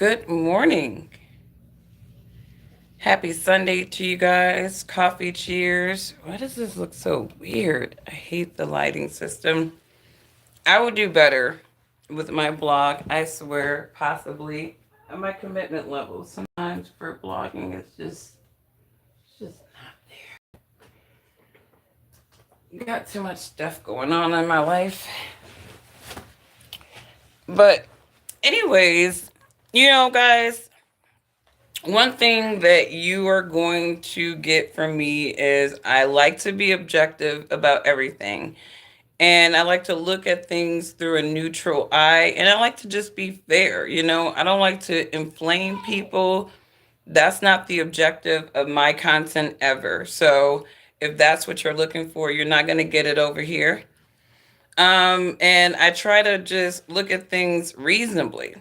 Good morning. Happy Sunday to you guys. Coffee cheers. Why does this look so weird? I hate the lighting system. I would do better with my blog, I swear, possibly. And my commitment level sometimes for blogging is just not there. Got too much stuff going on in my life. But anyways, guys, one thing that you are going to get from me is I like to be objective about everything. And I like to look at things through a neutral eye. And I like to just be fair. I don't like to inflame people. That's not the objective of my content ever. So if that's what you're looking for, you're not going to get it over here. And I try to just look at things reasonably.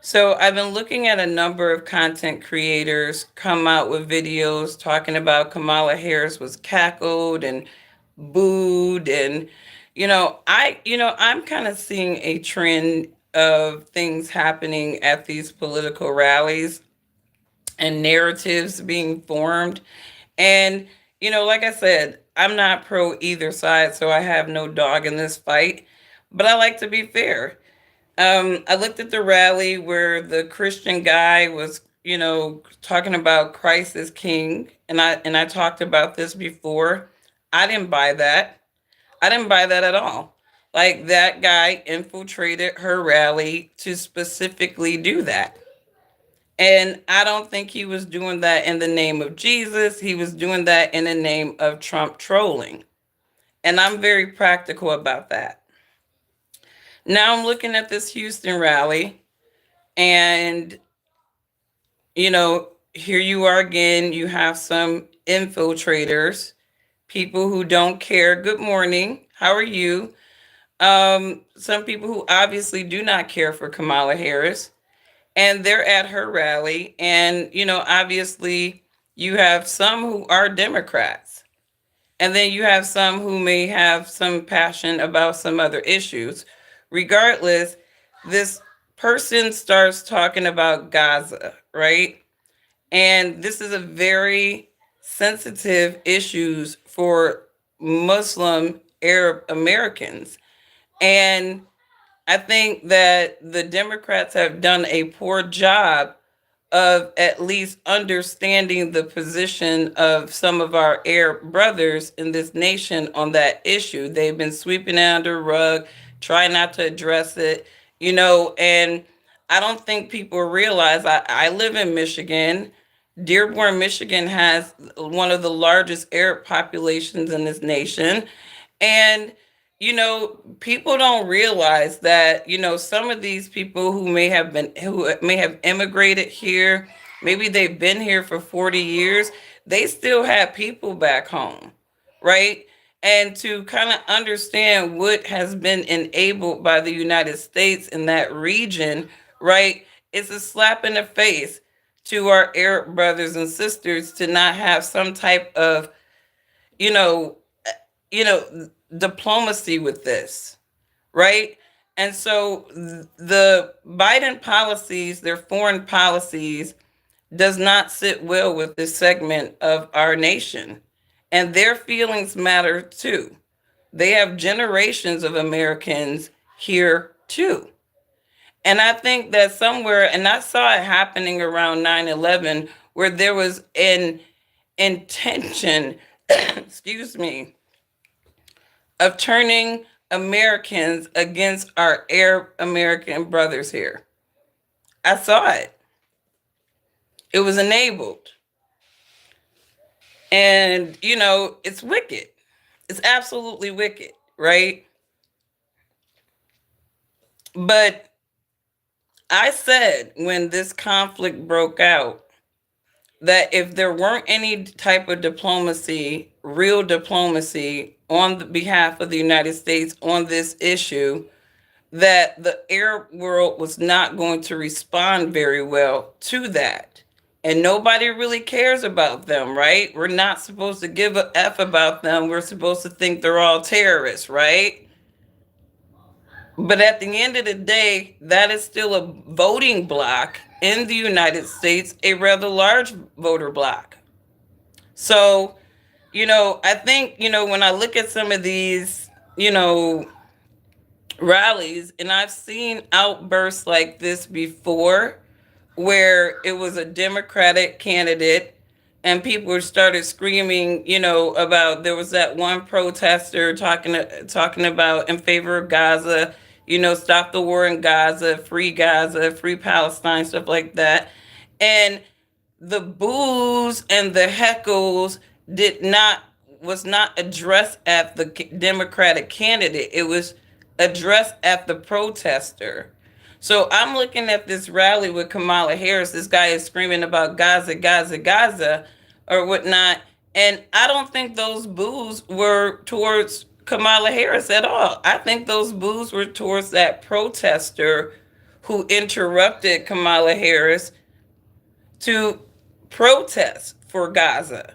So I've been looking at a number of content creators come out with videos talking about Kamala Harris was cackled and booed, and I'm kind of seeing a trend of things happening at these political rallies and narratives being formed. And like I said, I'm not pro either side, so I have no dog in this fight, but I like to be fair. I looked at the rally where the Christian guy was, talking about Christ as King, and I talked about this before. I didn't buy that. I didn't buy that at all. Like, that guy infiltrated her rally to specifically do that. And I don't think he was doing that in the name of Jesus. He was doing that in the name of Trump trolling. And I'm very practical about that. Now I'm looking at this Houston rally, and here you are again. You have some infiltrators, people who don't care. Good morning. How are you? Some people who obviously do not care for Kamala Harris, and they're at her rally. And, obviously, you have some who are Democrats, and then you have some who may have some passion about some other issues. Regardless, this person starts talking about Gaza, right? And this is a very sensitive issues for Muslim Arab Americans. And I think that the Democrats have done a poor job of at least understanding the position of some of our Arab brothers in this nation on that issue. They've been sweeping it under the rug, trying not to address it, and I don't think people realize I live in Michigan. Dearborn, Michigan has one of the largest Arab populations in this nation. And people don't realize that, some of these people who may have immigrated here, maybe they've been here for 40 years, they still have people back home, right? And to kind of understand what has been enabled by the United States in that region, right? It's a slap in the face to our Arab brothers and sisters to not have some type of, you know, you know, diplomacy with this, right? And so the Biden policies, their foreign policies, does not sit well with this segment of our nation. And their feelings matter too. They have generations of Americans here too. And I think that somewhere, and I saw it happening around 9/11, where there was an intention, excuse me, of turning Americans against our Arab American brothers here. I saw it. It was enabled. And, it's wicked. It's absolutely wicked, right? But I said when this conflict broke out that if there weren't any type of diplomacy, real diplomacy on the behalf of the United States on this issue, that the Arab world was not going to respond very well to that. And nobody really cares about them, right? We're not supposed to give a F about them. We're supposed to think they're all terrorists, right? But at the end of the day, that is still a voting block in the United States, a rather large voter block. So, I think, when I look at some of these, you know, rallies, and I've seen outbursts like this before where it was a Democratic candidate and people started screaming, about there was that one protester talking about in favor of Gaza, stop the war in Gaza, free Palestine, stuff like that. And the boos and the heckles did not was not addressed at the Democratic candidate. It was addressed at the protester. So I'm looking at this rally with Kamala Harris. This guy is screaming about Gaza, Gaza, Gaza, or whatnot. And I don't think those boos were towards Kamala Harris at all. I think those boos were towards that protester who interrupted Kamala Harris to protest for Gaza.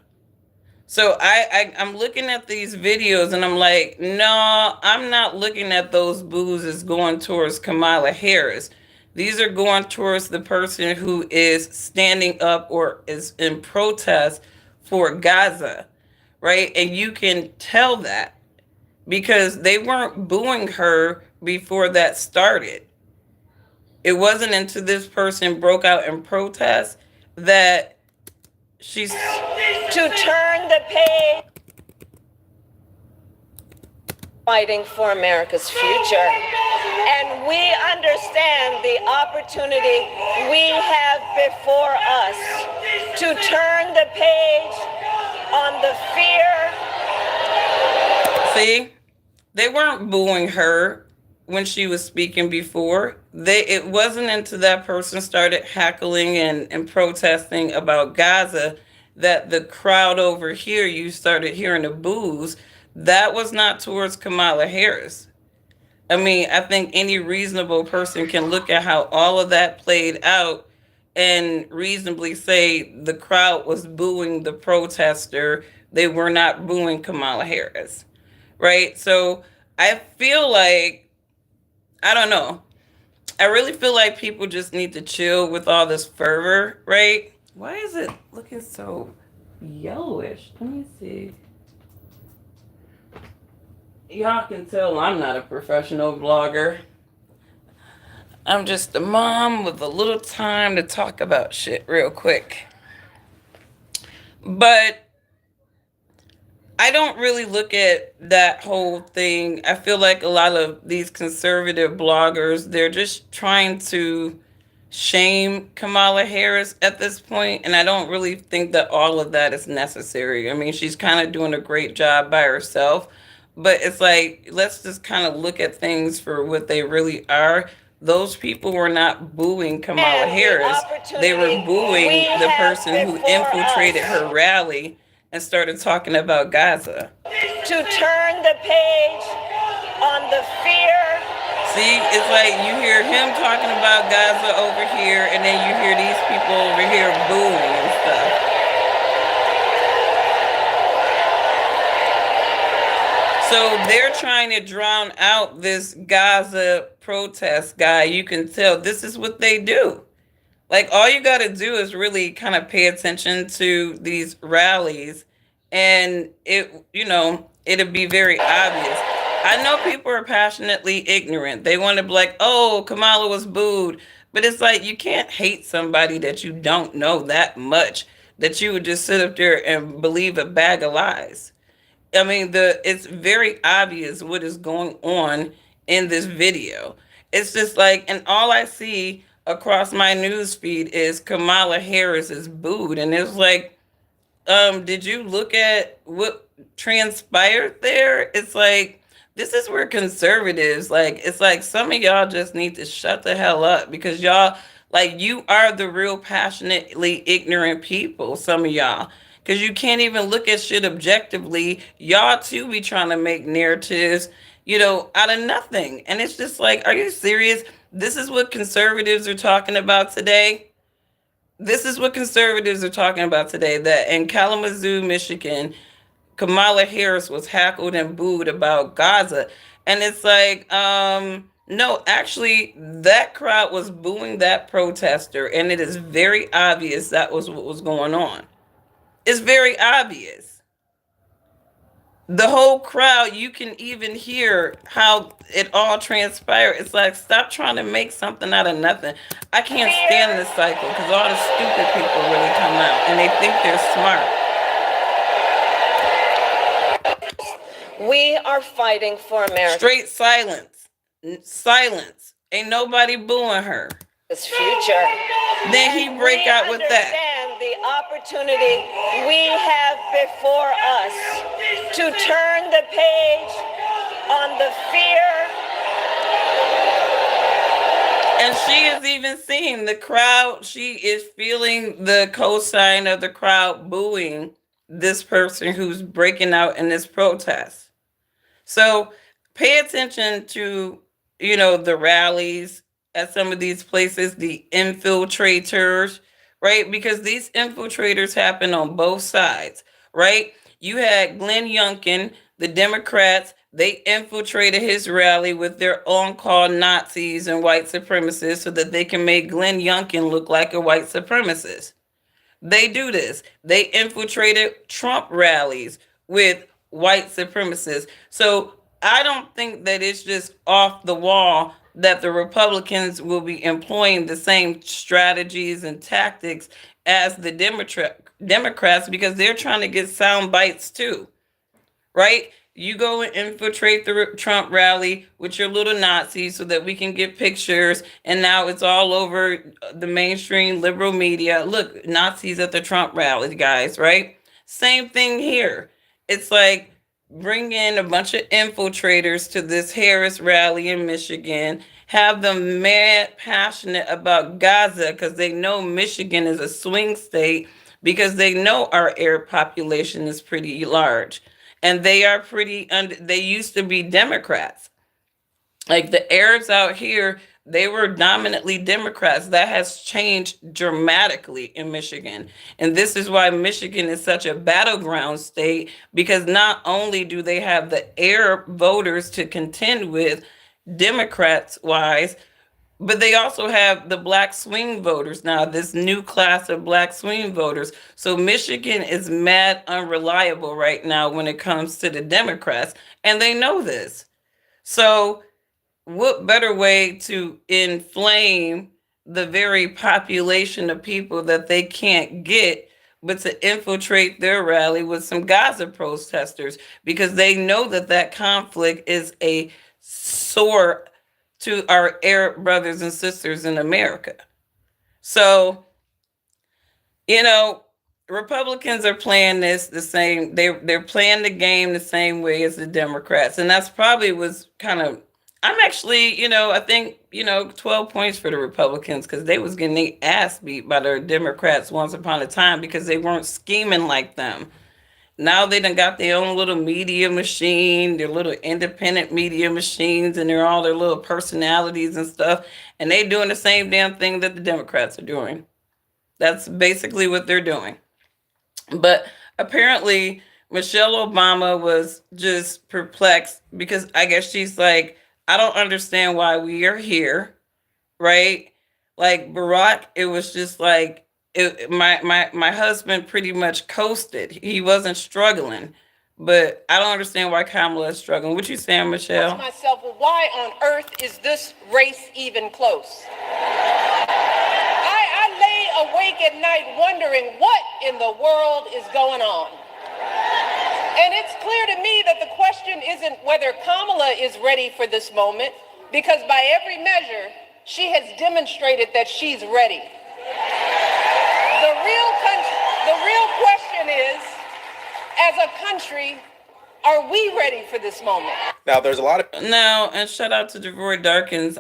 So I'm looking at these videos and I'm like, no, I'm not looking at those boos as going towards Kamala Harris. These are going towards the person who is standing up or is in protest for Gaza, right? And you can tell that because they weren't booing her before that started. It wasn't until this person broke out in protest that she's to turn the page, fighting for America's future. And we understand the opportunity we have before us to turn the page on the fear. See, they weren't booing her when she was speaking before. It wasn't until that person started heckling and protesting about Gaza that the crowd over here, you started hearing the boos. That was not towards Kamala Harris. I mean, I think any reasonable person can look at how all of that played out and reasonably say the crowd was booing the protester. They were not booing Kamala Harris, right? So I feel like, I don't know. I really feel like people just need to chill with all this fervor, right? Why is it looking so yellowish? Let me see. Y'all can tell I'm not a professional vlogger. I'm just a mom with a little time to talk about shit real quick. But I don't really look at that whole thing. I feel like a lot of these conservative bloggers, they're just trying to shame Kamala Harris at this point, and I don't really think that all of that is necessary. I mean, she's kind of doing a great job by herself, but it's like, let's just kind of look at things for what they really are. Those people were not booing Kamala Harris. They were booing the person who infiltrated her rally and started talking about Gaza. To turn the page on the fear. See, it's like you hear him talking about Gaza over here, and then you hear these people over here booing and stuff. So they're trying to drown out this Gaza protest guy. You can tell this is what they do. Like, all you got to do is really kind of pay attention to these rallies, and it'll be very obvious. I know people are passionately ignorant. They want to be like, oh, Kamala was booed. But it's like, you can't hate somebody that you don't know that much, that you would just sit up there and believe a bag of lies. I mean, it's very obvious what is going on in this video. It's just like, and all I see across my news feed is Kamala Harris is booed, and it's like, did you look at what transpired there? It's like, this is where conservatives, like, it's like some of y'all just need to shut the hell up, because y'all, like, you are the real passionately ignorant people, some of y'all, because you can't even look at shit objectively. Y'all too be trying to make narratives, out of nothing. And it's just like, are you serious? This is what conservatives are talking about today. This is what conservatives are talking about today, that in Kalamazoo, Michigan, Kamala Harris was heckled and booed about Gaza. And it's like, No, actually, that crowd was booing that protester, and it is very obvious that was what was going on. It's very obvious. The whole crowd, you can even hear how it all transpired. It's like, stop trying to make something out of nothing. I can't stand this cycle because all the stupid people really come out and they think they're smart. We are fighting for America. Straight silence. Silence. Ain't nobody booing her. This future. Then he break out with that. Understand the opportunity we have before us to turn the page on the fear. And she is even seeing the crowd. She is feeling the cosign of the crowd booing this person who's breaking out in this protest. So pay attention to, the rallies at some of these places, the infiltrators, right? Because these infiltrators happen on both sides, right? You had Glenn Youngkin, the Democrats, they infiltrated his rally with their on call Nazis and white supremacists so that they can make Glenn Youngkin look like a white supremacist. They do this. They infiltrated Trump rallies with white supremacists. So I don't think that it's just off the wall that the Republicans will be employing the same strategies and tactics as the Democrats because they're trying to get sound bites too, right? You go and infiltrate the Trump rally with your little Nazis so that we can get pictures. And now it's all over the mainstream liberal media. Look, Nazis at the Trump rally, guys, right? Same thing here. It's like bring in a bunch of infiltrators to this Harris rally in Michigan, have them mad passionate about Gaza because they know Michigan is a swing state because they know our Arab population is pretty large and they are they used to be Democrats. Like the Arabs out here, they were dominantly Democrats. That has changed dramatically in Michigan. And this is why Michigan is such a battleground state because not only do they have the Arab voters to contend with, Democrats wise, but they also have the black swing voters now, this new class of black swing voters. So Michigan is mad unreliable right now when it comes to the Democrats, and they know this. So, what better way to inflame the very population of people that they can't get but to infiltrate their rally with some Gaza protesters because they know that that conflict is a sore to our Arab brothers and sisters in America. So, you know, Republicans are playing this the same. They're playing the game the same way as the Democrats, and that's probably was kind of. I'm actually, I think 12 points for the Republicans because they was getting their ass beat by the Democrats once upon a time because they weren't scheming like them. Now they done got their own little media machine, their little independent media machines, and they're all their little personalities and stuff, and they doing the same damn thing that the Democrats are doing. That's basically what they're doing. But apparently, Michelle Obama was just perplexed because I guess she's like, I don't understand why we are here, right? Like Barack, it was just like my husband pretty much coasted. He wasn't struggling. But I don't understand why Kamala is struggling. What you saying, Michelle? Ask myself, well, why on earth is this race even close? I lay awake at night wondering what in the world is going on. And it's clear to me that the question isn't whether Kamala is ready for this moment, because by every measure, she has demonstrated that she's ready. The real question is, as a country, are we ready for this moment? Now, there's a lot of No, and shout out to Devoy Darkins.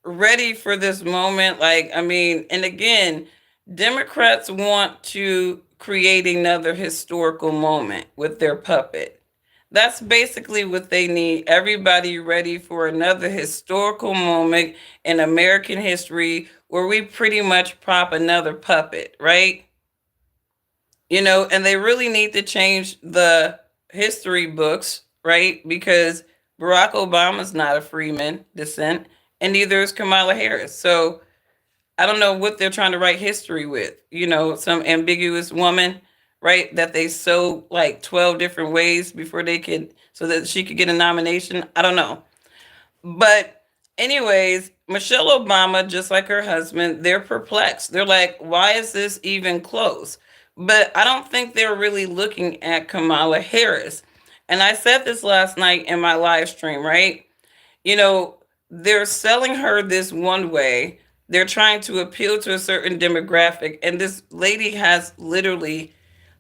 Ready for this moment. Like, I mean, and again, Democrats want to create another historical moment with their puppet. That's basically what they need. Everybody ready for another historical moment in American history where we pretty much prop another puppet, right? And they really need to change the history books, right? Because Barack Obama's not a Freeman descent, and neither is Kamala Harris. So I don't know what they're trying to write history with. Some ambiguous woman, right? That they sew like 12 different ways before they could, so that she could get a nomination. I don't know. But, anyways, Michelle Obama, just like her husband, they're perplexed. They're like, why is this even close? But I don't think they're really looking at Kamala Harris. And I said this last night in my live stream, right? you know, they're selling her this one way. They're trying to appeal to a certain demographic. And this lady has literally,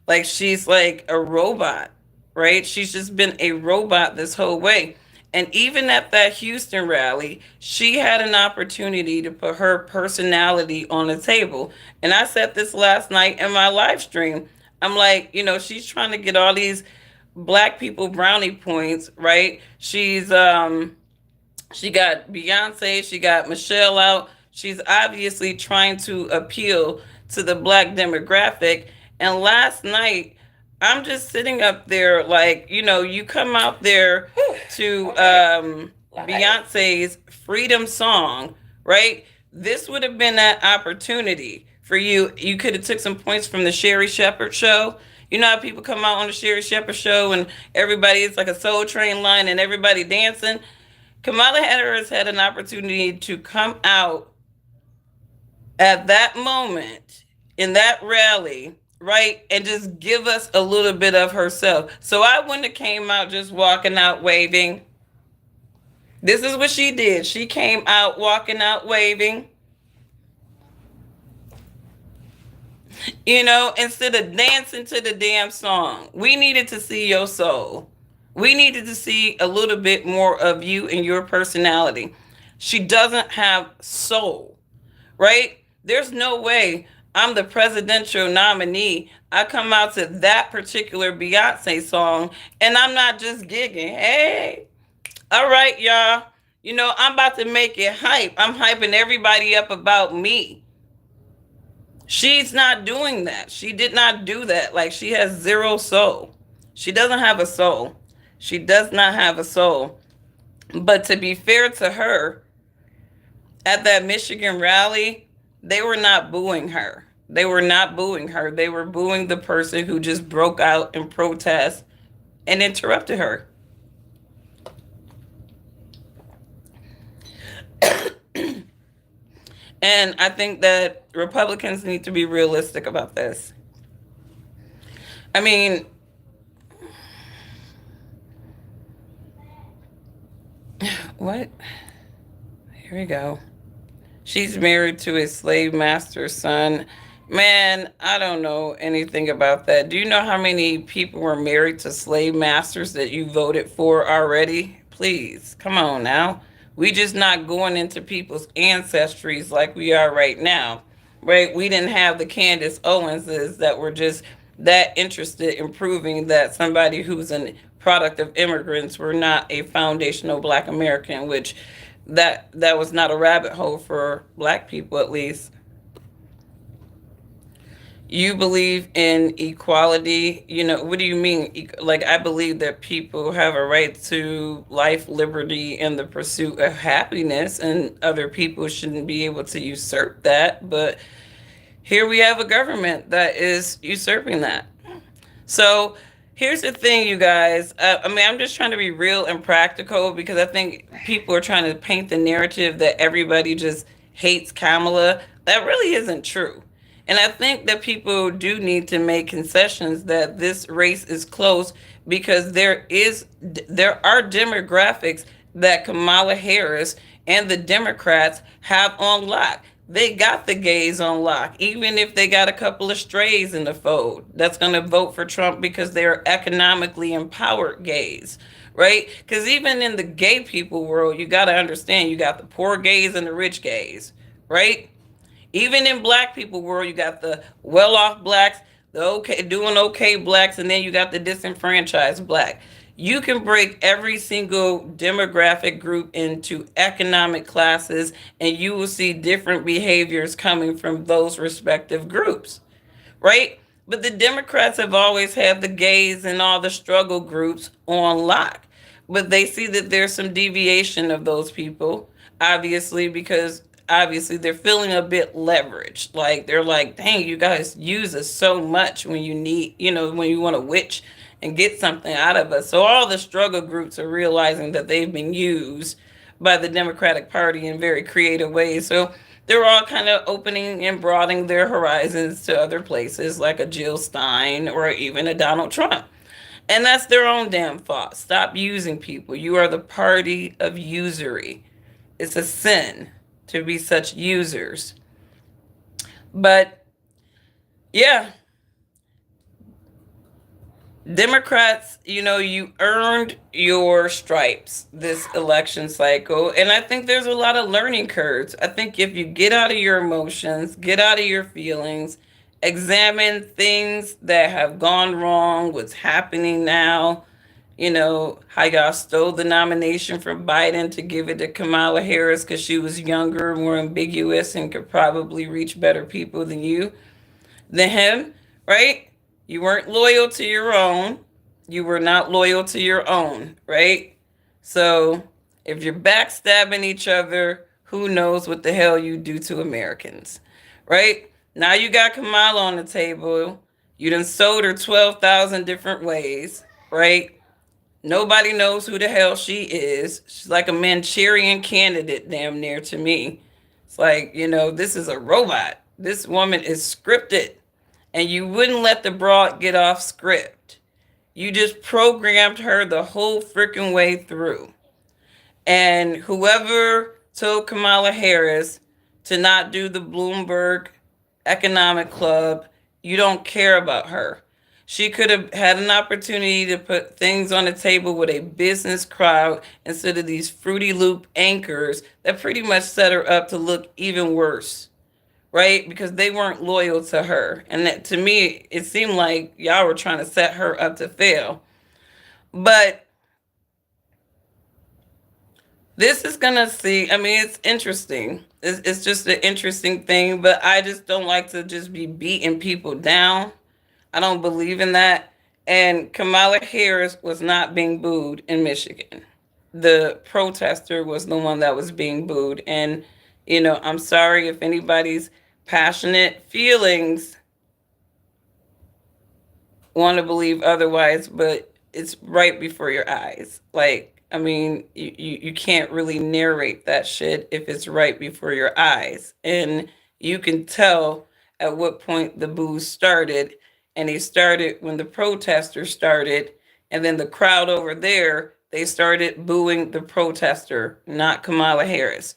like, she's like a robot, right? She's just been a robot this whole way. And even at that Houston rally, she had an opportunity to put her personality on the table. And I said this last night in my live stream. I'm like, she's trying to get all these black people brownie points, right? She got Beyonce, she got Michelle out. She's obviously trying to appeal to the black demographic. And last night, I'm just sitting up there like, you come out there to Beyonce's Freedom song, right? This would have been that opportunity for you. You could have took some points from the Sherry Shepherd show. You know how people come out on the Sherry Shepherd show and everybody, it's like a Soul Train line and everybody dancing. Kamala Harris had an opportunity to come out at that moment in that rally, right, and just give us a little bit of herself. So I wouldn't have came out just walking out waving. This is what she did. She came out walking out waving. Instead of dancing to the damn song. We needed to see your soul. We needed to see a little bit more of you and your personality. She doesn't have soul, right? There's no way I'm the presidential nominee. I come out to that particular Beyonce song and I'm not just gigging. Hey, all right, y'all. I'm about to make it hype. I'm hyping everybody up about me. She's not doing that. She did not do that. Like, she has zero soul. She doesn't have a soul. She does not have a soul. But to be fair to her, at that Michigan rally, they were not booing her. They were not booing her. They were booing the person who just broke out in protest and interrupted her. And I think that Republicans need to be realistic about this. I mean, what? Here we go. She's married to a slave master's son. Man, I don't know anything about that. Do you know how many people were married to slave masters that you voted for already? Please, come on now. We just not going into people's ancestries like we are right now, right? We didn't have the Candace Owenses that were just that interested in proving that somebody who's a product of immigrants were not a foundational Black American, which that was not a rabbit hole for Black people, at least. You believe in equality. What do you mean? Like, I believe that people have a right to life, liberty, and the pursuit of happiness, and other people shouldn't be able to usurp that. But here we have a government that is usurping that. So here's the thing, you guys. I'm just trying to be real and practical, because I think people are trying to paint the narrative that everybody just hates Kamala. That really isn't true. And I think that people do need to make concessions that this race is close, because there are demographics that Kamala Harris and the Democrats have on lock. They got the gays on lock, even if they got a couple of strays in the fold that's going to vote for Trump because they're economically empowered gays, right? Because even in the gay people world, you got to understand, you got the poor gays and the rich gays, right? Even in Black people world, you got the well-off Blacks, the doing okay Blacks, and then you got the disenfranchised Black. You can break every single demographic group into economic classes, and you will see different behaviors coming from those respective groups, right? But the Democrats have always had the gays and all the struggle groups on lock. but they see that there's some deviation of those people, obviously, because obviously they're feeling a bit leveraged. Like they're like, dang, you guys use us so much when you need, when you want to witch and get something out of us. So all the struggle groups are realizing that they've been used by the Democratic Party in very creative ways. So they're all kind of opening and broadening their horizons to other places like a Jill Stein or even a Donald Trump. And that's their own damn fault. Stop using people. You are the party of usury. It's a sin to be such users. But yeah, Democrats, you earned your stripes this election cycle. And I think there's a lot of learning curves. I think if you get out of your emotions, get out of your feelings, examine things that have gone wrong, what's happening now, how y'all stole the nomination from Biden to give it to Kamala Harris because she was younger, more ambiguous, and could probably reach better people than him, right? You weren't loyal to your own. You were not loyal to your own, right? So if you're backstabbing each other, who knows what the hell you do to Americans, right? Now you got Kamala on the table. You done sold her 12,000 different ways, right? Nobody knows who the hell she is. She's like a Manchurian candidate, damn near to me. It's like, this is a robot. This woman is scripted. And you wouldn't let the broad get off script. You just programmed her the whole freaking way through. And whoever told Kamala Harris to not do the Bloomberg Economic Club, you don't care about her. She could have had an opportunity to put things on the table with a business crowd instead of these Fruity Loop anchors that pretty much set her up to look even worse, right? Because they weren't loyal to her. And that, to me, it seemed like y'all were trying to set her up to fail. But this is gonna see. I mean, it's interesting. It's just an interesting thing, but I just don't like to just be beating people down. I don't believe in that. And Kamala Harris was not being booed in Michigan. The protester was the one that was being booed. And, I'm sorry if anybody's passionate feelings want to believe otherwise, but it's right before your eyes. Like, I mean, you can't really narrate that shit if it's right before your eyes. And you can tell at what point the booze started. And they started when the protesters started. And then the crowd over there, they started booing the protester, not Kamala Harris.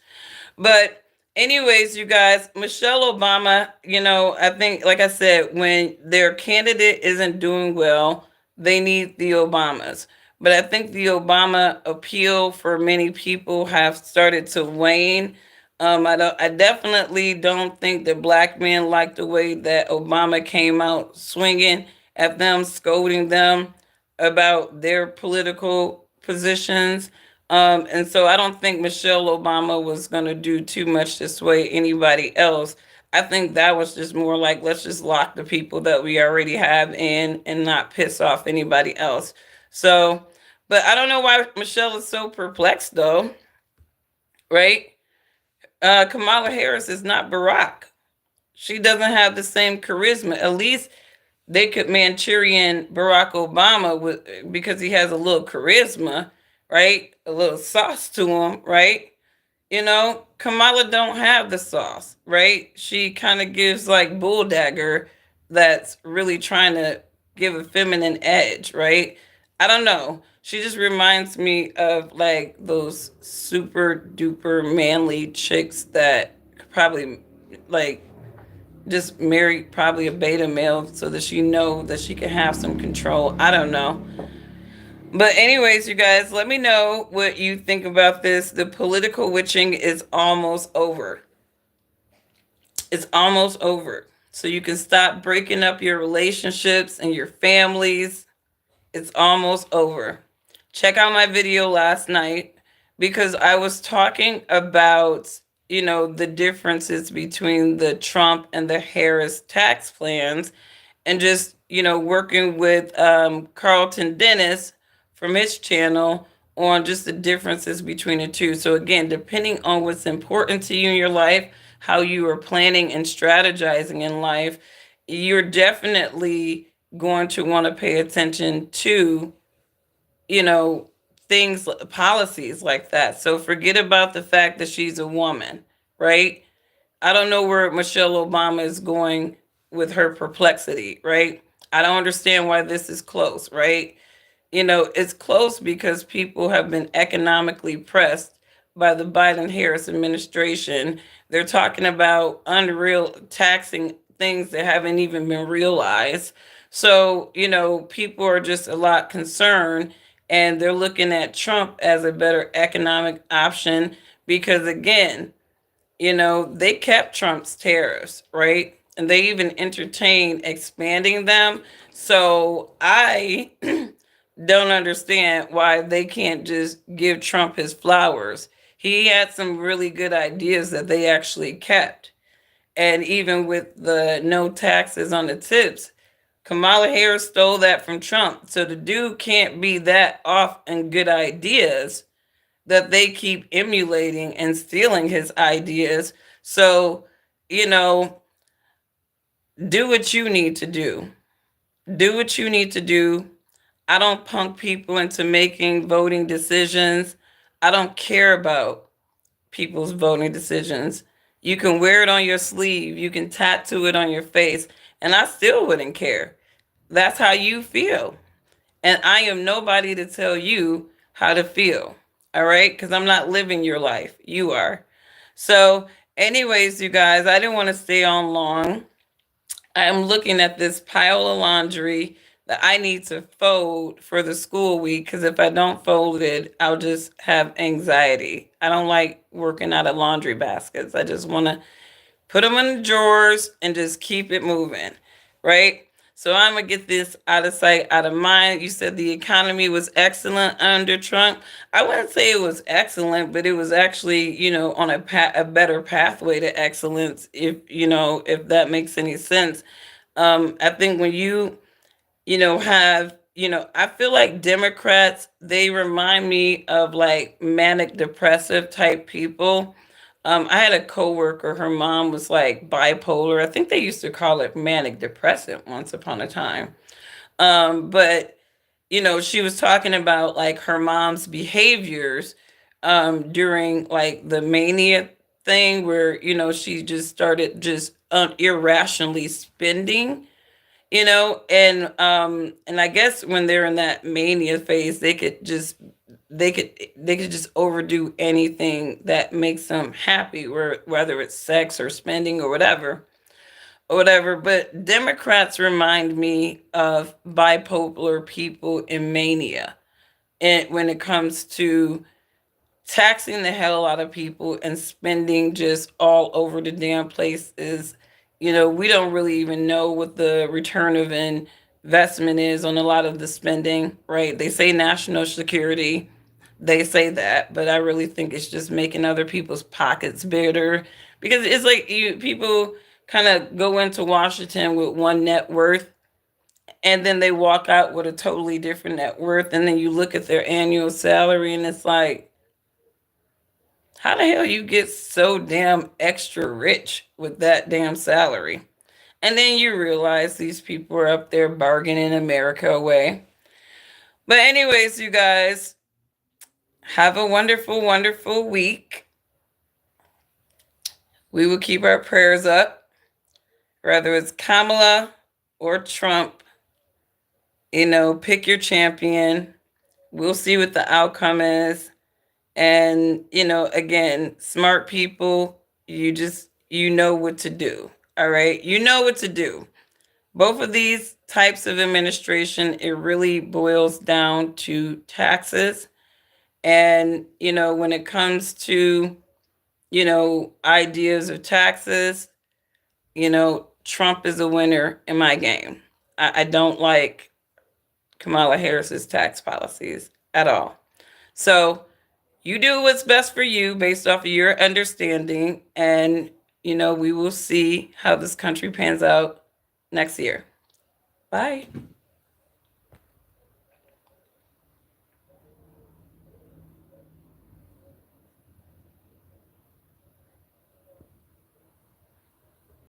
But anyways, you guys, Michelle Obama, I think, like I said, when their candidate isn't doing well, they need the Obamas. But I think the Obama appeal for many people have started to wane. I definitely don't think that black men like the way that Obama came out swinging at them, scolding them about their political positions. And so I don't think Michelle Obama was going to do too much to sway anybody else. I think that was just more like, let's just lock the people that we already have in and not piss off anybody else. So, but I don't know why Michelle is so perplexed though, right? Kamala Harris is not Barack. She doesn't have the same charisma. At least they could Manchurian Barack Obama because he has a little charisma, right? A little sauce to him, right? Kamala don't have the sauce, right? She kind of gives like bull dagger that's really trying to give a feminine edge, right? I don't know. She just reminds me of like those super duper manly chicks that probably like just marry probably a beta male so that she know that she can have some control. I don't know. But anyways, you guys, let me know what you think about this. The political witching is almost over. It's almost over. So you can stop breaking up your relationships and your families. It's almost over. Check out my video last night because I was talking about, the differences between the Trump and the Harris tax plans and just, working with Carlton Dennis from his channel on just the differences between the two. So again, depending on what's important to you in your life, how you are planning and strategizing in life, you're definitely going to want to pay attention to, you know, things, policies like that. So forget about the fact that she's a woman, right? I don't know where Michelle Obama is going with her perplexity, right? I don't understand why this is close, right? It's close because people have been economically pressed by the Biden Harris administration. They're talking about unreal taxing things that haven't even been realized. So, people are just a lot concerned, and they're looking at Trump as a better economic option because, again, they kept Trump's tariffs, right? And they even entertained expanding them. So I don't understand why they can't just give Trump his flowers. He had some really good ideas that they actually kept. And even with the no taxes on the tips, Kamala Harris stole that from Trump. So the dude can't be that off in good ideas that they keep emulating and stealing his ideas. So, you know, do what you need to do. Do what you need to do. I don't punk people into making voting decisions. I don't care about people's voting decisions. You can wear it on your sleeve, you can tattoo it on your face, and I still wouldn't care. That's how you feel. And I am nobody to tell you how to feel. All right? Because I'm not living your life. You are. So, anyways, you guys, I didn't want to stay on long. I'm looking at this pile of laundry that I need to fold for the school week because if I don't fold it, I'll just have anxiety. I don't like working out of laundry baskets. I just want to put them in the drawers and just keep it moving, right? So I'm gonna get this out of sight, out of mind. You said the economy was excellent under Trump. I wouldn't say it was excellent, but it was actually, on a better pathway to excellence. If that makes any sense. I think when I feel like Democrats, they remind me of like manic depressive type people. I had a coworker, her mom was like bipolar. I think they used to call it manic depressive once upon a time. But she was talking about like her mom's behaviors during like the mania thing where, she just started just irrationally spending, and I guess when they're in that mania phase, they could just overdo anything that makes them happy, whether it's sex or spending or whatever. But Democrats remind me of bipolar people in mania, and when it comes to taxing the hell out of people and spending just all over the damn places. We don't really even know what the return of investment is on a lot of the spending, right? They say national security, they say that, but I really think it's just making other people's pockets bigger because it's like people kind of go into Washington with one net worth and then they walk out with a totally different net worth, and then you look at their annual salary and it's like, how the hell you get so damn extra rich with that damn salary? And then you realize these people are up there bargaining America away. But anyways, you guys, have a wonderful, wonderful week. We will keep our prayers up, whether it's Kamala or Trump. Pick your champion. We'll see what the outcome is. And, again, smart people, you know what to do. All right. You know what to do. Both of these types of administration, it really boils down to taxes. And, when it comes to, ideas of taxes, Trump is a winner in my game. I don't like Kamala Harris's tax policies at all. So you do what's best for you based off of your understanding. And, we will see how this country pans out next year. Bye.